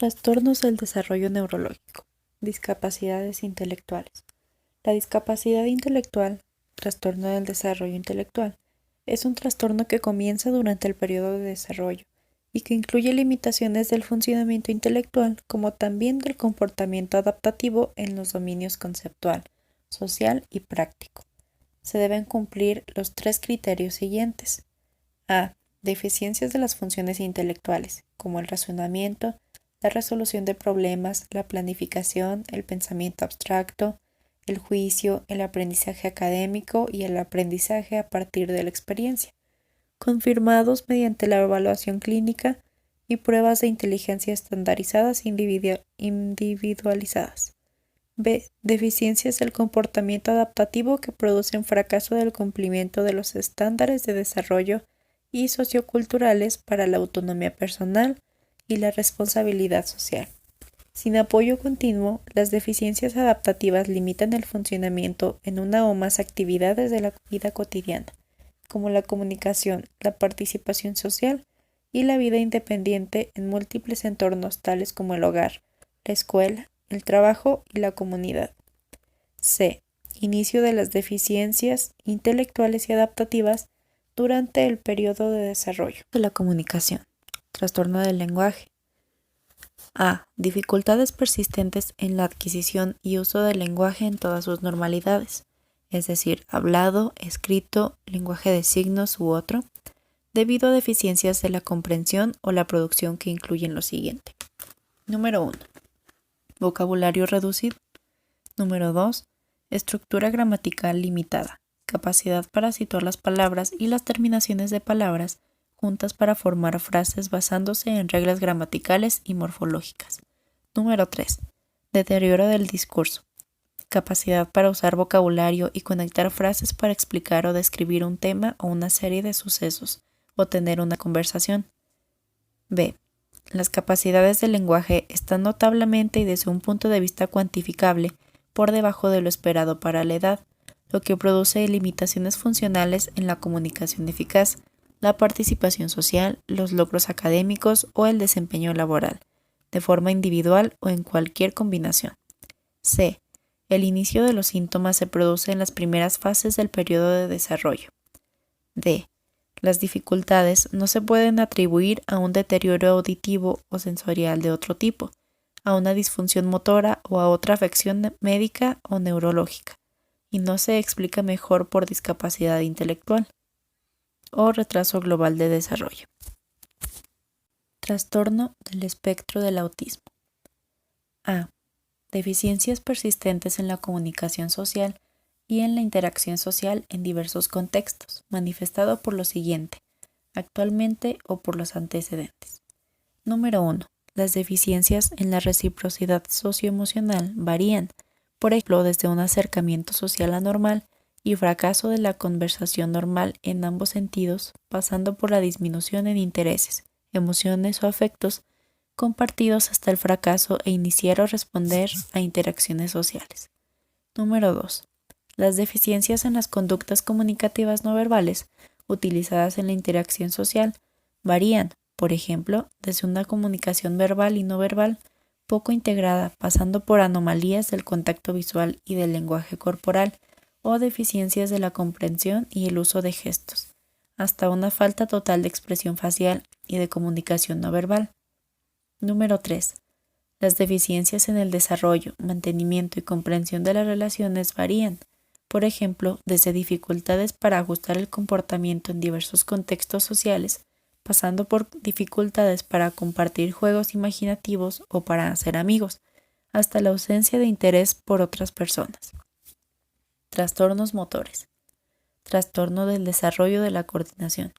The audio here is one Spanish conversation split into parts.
Trastornos del desarrollo neurológico. Discapacidades intelectuales. La discapacidad intelectual, trastorno del desarrollo intelectual, es un trastorno que comienza durante el periodo de desarrollo y que incluye limitaciones del funcionamiento intelectual como también del comportamiento adaptativo en los dominios conceptual, social y práctico. Se deben cumplir los 3 criterios siguientes. A. Deficiencias de las funciones intelectuales, como el razonamiento, la resolución de problemas, la planificación, el pensamiento abstracto, el juicio, el aprendizaje académico y el aprendizaje a partir de la experiencia, confirmados mediante la evaluación clínica y pruebas de inteligencia estandarizadas e individualizadas. B. Deficiencias del comportamiento adaptativo que producen fracaso del cumplimiento de los estándares de desarrollo y socioculturales para la autonomía personal y la responsabilidad social. Sin apoyo continuo, las deficiencias adaptativas limitan el funcionamiento en una o más actividades de la vida cotidiana, como la comunicación, la participación social y la vida independiente en múltiples entornos tales como el hogar, la escuela, el trabajo y la comunidad. C. Inicio de las deficiencias intelectuales y adaptativas durante el periodo de desarrollo de la comunicación. Trastorno del lenguaje. A. Dificultades persistentes en la adquisición y uso del lenguaje en todas sus normalidades, es decir, hablado, escrito, lenguaje de signos u otro, debido a deficiencias de la comprensión o la producción que incluyen lo siguiente. Número 1. Vocabulario reducido. Número 2. Estructura gramatical limitada, capacidad para situar las palabras y las terminaciones de palabras juntas para formar frases basándose en reglas gramaticales y morfológicas. Número 3. Deterioro del discurso. Capacidad para usar vocabulario y conectar frases para explicar o describir un tema o una serie de sucesos, o tener una conversación. B. Las capacidades del lenguaje están notablemente y desde un punto de vista cuantificable por debajo de lo esperado para la edad, lo que produce limitaciones funcionales en la comunicación eficaz, la participación social, los logros académicos o el desempeño laboral, de forma individual o en cualquier combinación. C. El inicio de los síntomas se produce en las primeras fases del periodo de desarrollo. D. Las dificultades no se pueden atribuir a un deterioro auditivo o sensorial de otro tipo, a una disfunción motora o a otra afección médica o neurológica, y no se explica mejor por discapacidad intelectual o retraso global de desarrollo. Trastorno del espectro del autismo. A. Deficiencias persistentes en la comunicación social y en la interacción social en diversos contextos, manifestado por lo siguiente, actualmente o por los antecedentes. Número 1. Las deficiencias en la reciprocidad socioemocional varían, por ejemplo, desde un acercamiento social anormal y fracaso de la conversación normal en ambos sentidos, pasando por la disminución en intereses, emociones o afectos compartidos hasta el fracaso e iniciar o responder a interacciones sociales. Número 2. Las deficiencias en las conductas comunicativas no verbales utilizadas en la interacción social varían, por ejemplo, desde una comunicación verbal y no verbal poco integrada, pasando por anomalías del contacto visual y del lenguaje corporal, o deficiencias de la comprensión y el uso de gestos, hasta una falta total de expresión facial y de comunicación no verbal. Número 3. Las deficiencias en el desarrollo, mantenimiento y comprensión de las relaciones varían, por ejemplo, desde dificultades para ajustar el comportamiento en diversos contextos sociales, pasando por dificultades para compartir juegos imaginativos o para hacer amigos, hasta la ausencia de interés por otras personas. Trastornos motores. Trastorno del desarrollo de la coordinación.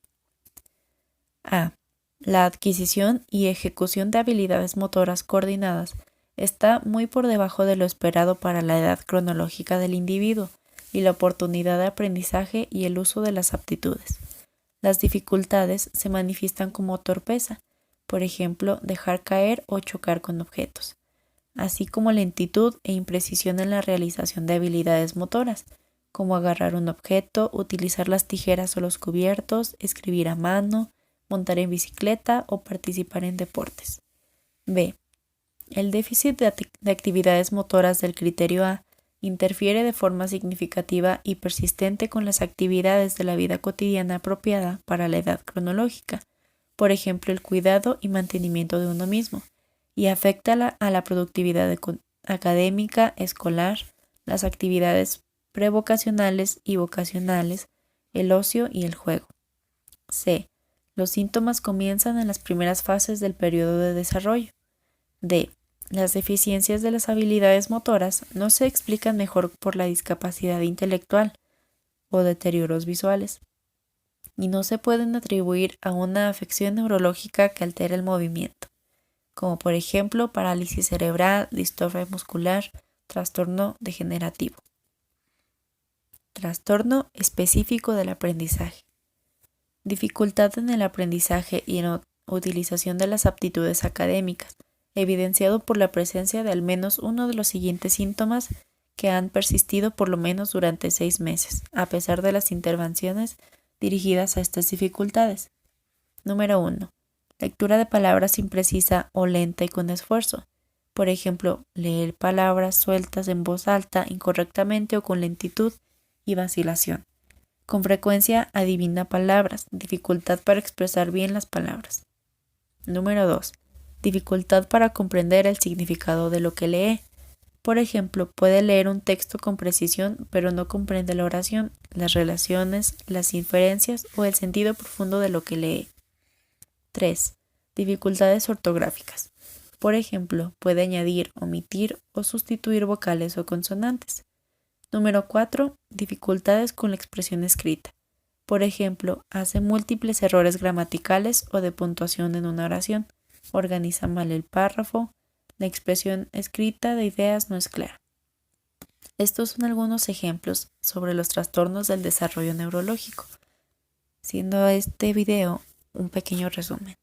A. La adquisición y ejecución de habilidades motoras coordinadas está muy por debajo de lo esperado para la edad cronológica del individuo y la oportunidad de aprendizaje y el uso de las aptitudes. Las dificultades se manifiestan como torpeza, por ejemplo, dejar caer o chocar con objetos, así como lentitud e imprecisión en la realización de habilidades motoras, como agarrar un objeto, utilizar las tijeras o los cubiertos, escribir a mano, montar en bicicleta o participar en deportes. B. El déficit de actividades motoras del criterio A interfiere de forma significativa y persistente con las actividades de la vida cotidiana apropiada para la edad cronológica, por ejemplo, el cuidado y mantenimiento de uno mismo, y afecta a la productividad académica, escolar, las actividades prevocacionales y vocacionales, el ocio y el juego. C. Los síntomas comienzan en las primeras fases del periodo de desarrollo. D. Las deficiencias de las habilidades motoras no se explican mejor por la discapacidad intelectual o deterioros visuales, y no se pueden atribuir a una afección neurológica que altera el movimiento, como por ejemplo parálisis cerebral, distrofia muscular, trastorno degenerativo. Trastorno específico del aprendizaje. Dificultad en el aprendizaje y en la utilización de las aptitudes académicas, evidenciado por la presencia de al menos uno de los siguientes síntomas que han persistido por lo menos durante 6 meses, a pesar de las intervenciones dirigidas a estas dificultades. Número 1. Lectura de palabras imprecisa o lenta y con esfuerzo. Por ejemplo, leer palabras sueltas en voz alta, incorrectamente o con lentitud y vacilación. Con frecuencia adivina palabras, dificultad para expresar bien las palabras. Número 2. Dificultad para comprender el significado de lo que lee. Por ejemplo, puede leer un texto con precisión, pero no comprende la oración, las relaciones, las inferencias o el sentido profundo de lo que lee. 3. Dificultades ortográficas. Por ejemplo, puede añadir, omitir o sustituir vocales o consonantes. Número 4. Dificultades con la expresión escrita. Por ejemplo, hace múltiples errores gramaticales o de puntuación en una oración. Organiza mal el párrafo, la expresión escrita de ideas no es clara. Estos son algunos ejemplos sobre los trastornos del desarrollo neurológico, siendo este video un pequeño resumen.